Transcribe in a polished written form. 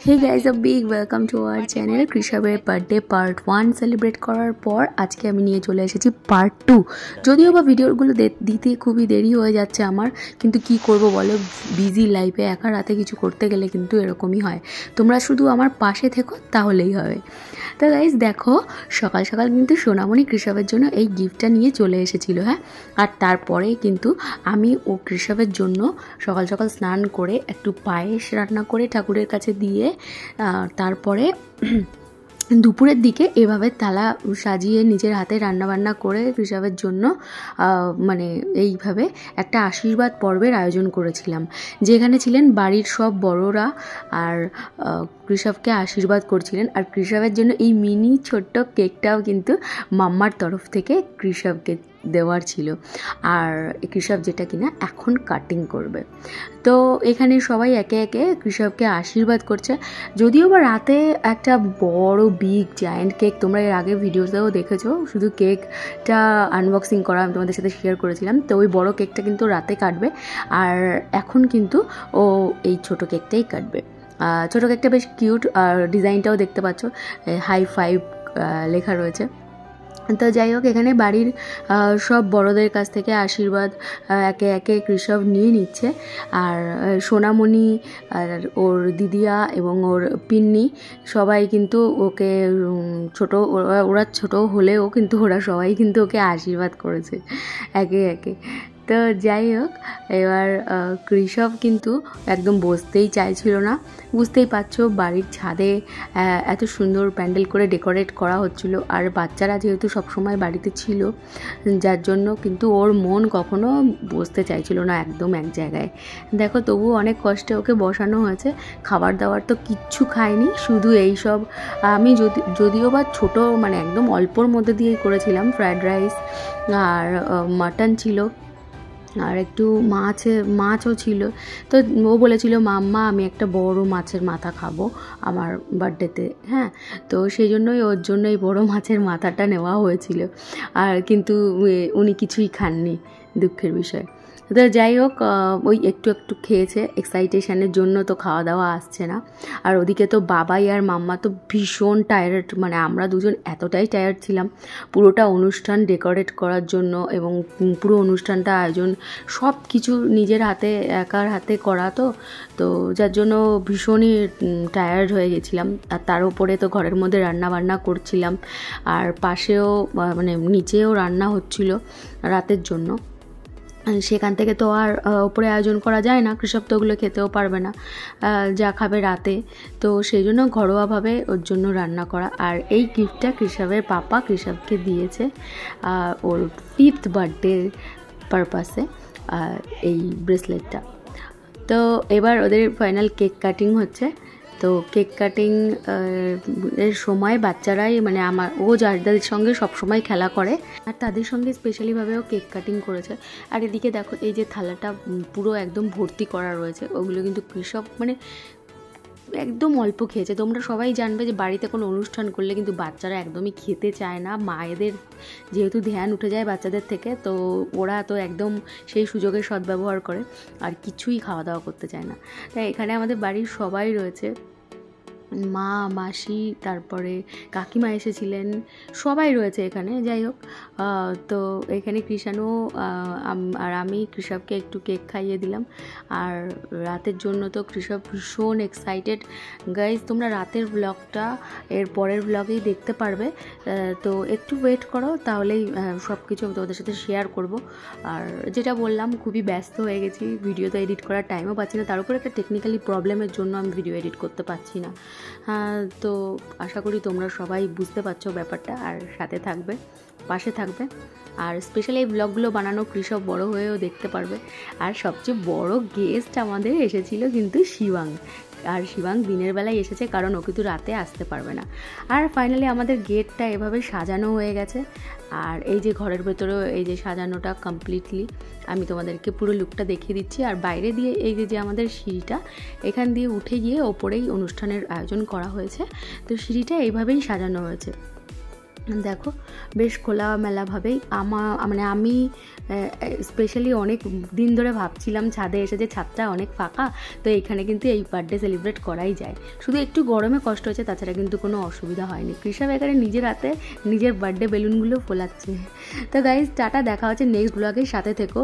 Hey guys, a big welcome to our channel. কৃষাবের birthday part 1 celebrate করার পর আজকে আমি নিয়ে চলে এসেছি পার্ট 2। যদিও বা ভিডিওগুলো দিতে খুবই দেরি হয়ে যাচ্ছে আমার, কিন্তু কি করব বলো, বিজি লাইফে একা রাতে কিছু করতে গেলে কিন্তু এরকমই হয়। তোমরা শুধু আমার পাশে থেকো তাহলেই হবে। তো গাইজ দেখো, সকাল সকাল কিন্তু সোনামণি কৃষাবের জন্য এই গিফটটা নিয়ে চলে এসেছিলো। হ্যাঁ, আর তারপরে কিন্তু আমি ও কৃষাবের জন্য সকাল সকাল স্নান করে একটু পায়েস রান্না করে ঠাকুরের কাছে দিয়ে তারপরে দুপুরের দিকে এভাবে থালা সাজিয়ে নিজের হাতে রান্নাবান্না করে কৃষাবের জন্য মানে এইভাবে একটা আশীর্বাদ পর্বের আয়োজন করেছিলাম, যেখানে ছিলেন বাড়ির সব বড়রা আর কৃষাবকে আশীর্বাদ করছিলেন। আর কৃষাবের জন্য এই মিনি ছোট্ট কেকটাও কিন্তু মাম্মার তরফ থেকে কৃষাবকে দেওয়ার ছিল, আর কৃষাব যেটা কিনা এখন কাটিং করবে। তো এখানে সবাই একে একে কৃষাবকে আশীর্বাদ করছে। যদিও বা রাতে একটা বড় বিগ জায়ান্ট কেক তোমরা এর আগে ভিডিওতেও দেখেছো, শুধু কেকটা আনবক্সিং করা আমি তোমাদের সাথে শেয়ার করেছিলাম। তো ওই বড় কেকটা কিন্তু রাতে কাটবে, আর এখন কিন্তু ও এই ছোট কেকটাই কাটবে। ছোটো কেকটা বেশ কিউট, আর ডিজাইনটাও দেখতে পাচ্ছ, হাই ফাইভ লেখা রয়েছে। তো যাই হোক, এখানে বাড়ির সব বড়দের কাছ থেকে আশীর্বাদ একে একে কৃষাব নিয়ে নিচ্ছে। আর সোনামণি আর ওর দিদিয়া এবং ওর পিন্নি সবাই কিন্তু ওকে ওরা ছোট হলেও কিন্তু ওরা সবাই কিন্তু ওকে আশীর্বাদ করেছে একে একে। তো যাই হোক, এবার কৃষাব কিন্তু একদম বসতেই চাইছিল না। বুঝতেই পারছো, বাড়ির ছাদে এত সুন্দর প্যান্ডেল করে ডেকোরেট করা হচ্ছিল, আর বাচ্চারা যেহেতু সবসময় বাড়িতে ছিল, যার জন্য কিন্তু ওর মন কখনো বসতে চাইছিল না একদম এক জায়গায়। দেখো, তবুও অনেক কষ্টে ওকে বসানো হয়েছে। খাবার দাবার তো কিচ্ছু খায়নি, শুধু এই সব আমি যদিও বা ছোটো মানে একদম অল্পর মধ্যে দিয়েই করেছিলাম। ফ্রায়েড রাইস আর মাটন ছিল, আর একটু মাছও ছিল। তো ও বলেছিল, মাম্মা আমি একটা বড় মাছের মাথা খাবো আমার বার্থডেতে। হ্যাঁ, তো সেই জন্যই ওর জন্য এই বড় মাছের মাথাটা নেওয়া হয়েছিল, আর কিন্তু উনি কিছুই খাননি, দুঃখের বিষয়। তো যাই হোক, ওই একটু একটু খেয়েছে, এক্সাইটেশনের জন্য তো খাওয়া দাওয়া আসছে না। আর ওদিকে তো বাবাই আর মাম্মা তো ভীষণ টায়ার্ড, মানে আমরা দুজন এতটাই টায়ার্ড ছিলাম পুরোটা অনুষ্ঠান ডেকোরেট করার জন্য, এবং পুরো অনুষ্ঠানটা আয়োজন সব কিছু নিজের হাতে একার হাতে করা, তো যার জন্য ভীষণই টায়ার্ড হয়ে গেছিলাম। আর তার উপরে তো ঘরের মধ্যে রান্না বান্না করছিলাম, আর পাশেও মানে নিচেও রান্না হচ্ছিল রাতের জন্য। সেখান থেকে তো আর ওপরে আয়োজন করা যায় না, কৃষাব তো ওগুলো খেতেও পারবে না যা খাবে রাতে। তো সেই জন্য ঘরোয়াভাবে ওর জন্য রান্না করা। আর এই গিফটটা কৃষাবের পাপা কৃষাবকে দিয়েছে ওর 5th বার্থডে পারপাসে, এই ব্রেসলেটটা। তো এবার ওদের ফাইনাল কেক কাটিং হচ্ছে। তো কেক কাটিং এর সময় বাচ্চারাই মানে ও যাদের সঙ্গে সবসময় খেলা করে, আর তাদের সঙ্গে স্পেশালিভাবেও কেক কাটিং করেছে। আর এদিকে দেখো, এই যে থালাটা পুরো একদম ভর্তি করা রয়েছে, ওগুলো কিন্তু কৃষক মানে একদম অল্প খেয়েছে। তোমরা সবাই জানবে যে বাড়িতে কোনো অনুষ্ঠান করলে কিন্তু বাচ্চারা একদমই খেতে চায় না, মায়েদের যেহেতু ধ্যান উঠে যায় বাচ্চাদের থেকে, তো ওরা তো একদম সেই সুযোগের সদ্ব্যবহার করে আর কিছুই খাওয়া দাওয়া করতে চায় না। তাই এখানে আমাদের বাড়ির সবাই রয়েছে, মা, মাসি, তারপরে কাকিমা এসেছিলেন, সবাই রয়েছে এখানে। যাই হোক, তো এখানে কৃষাণু আর আমি কৃষাবকে একটু কেক খাইয়ে দিলাম। আর রাতের জন্য তো কৃষাব ভীষণ এক্সাইটেড। গাইজ, তোমরা রাতের ব্লগটা এর পরের ব্লগেই দেখতে পারবে, তো একটু ওয়েট করো, তাহলেই সব কিছু তোমাদের সাথে শেয়ার করব। আর যেটা বললাম, খুবই ব্যস্ত হয়ে গেছি, ভিডিও তো এডিট করার টাইমও পাচ্ছি না, তার উপর একটা টেকনিক্যালি প্রবলেমের জন্য আমি ভিডিও এডিট করতে পারছি না। তো আশা করি তোমরা সবাই বুঝতে পারছো ব্যাপারটা, আর সাথে থাকবে, পাশে থাকবে। আর স্পেশালি এই ব্লগগুলো বানানো কৃষক বড় হয়েও দেখতে পারবে। আর সবচেয়ে বড় গেস্ট আমাদের এসেছিল কিন্তু শিবাং, আর শিবাং দিনের বেলায় এসেছে, কারণ ও কিন্তু রাতে আসতে পারবে না। আর ফাইনালি আমাদের গেটটা এভাবে সাজানো হয়ে গেছে। আর এই যে ঘরের ভেতরেও এই যে সাজানোটা কমপ্লিটলি আমি তোমাদেরকে পুরো লুকটা দেখিয়ে দিচ্ছি। আর বাইরে দিয়ে এই যে আমাদের সিঁড়িটা, এখান দিয়ে উঠে গিয়ে ওপরেই অনুষ্ঠানের আয়োজন করা হয়েছে। তো সিঁড়িটা এইভাবেই সাজানো হয়েছে। দেখো বেশ খোলামেলাভাবেই মানে আমি স্পেশালি অনেক দিন ধরে ভাবছিলাম ছাদে এসে যে ছাদটা অনেক ফাঁকা, তো এইখানে কিন্তু এই বার্থডে সেলিব্রেট করাই যায়। শুধু একটু গরমে কষ্ট হচ্ছে, তাছাড়া কিন্তু কোনো অসুবিধা হয়নি। কৃষা এখানে নিজের হাতে নিজের বার্থডে বেলুনগুলো ফোলাচ্ছে। তো গাইজ টাটা, দেখা হচ্ছে নেক্সট ব্লগের সাথে থেকো।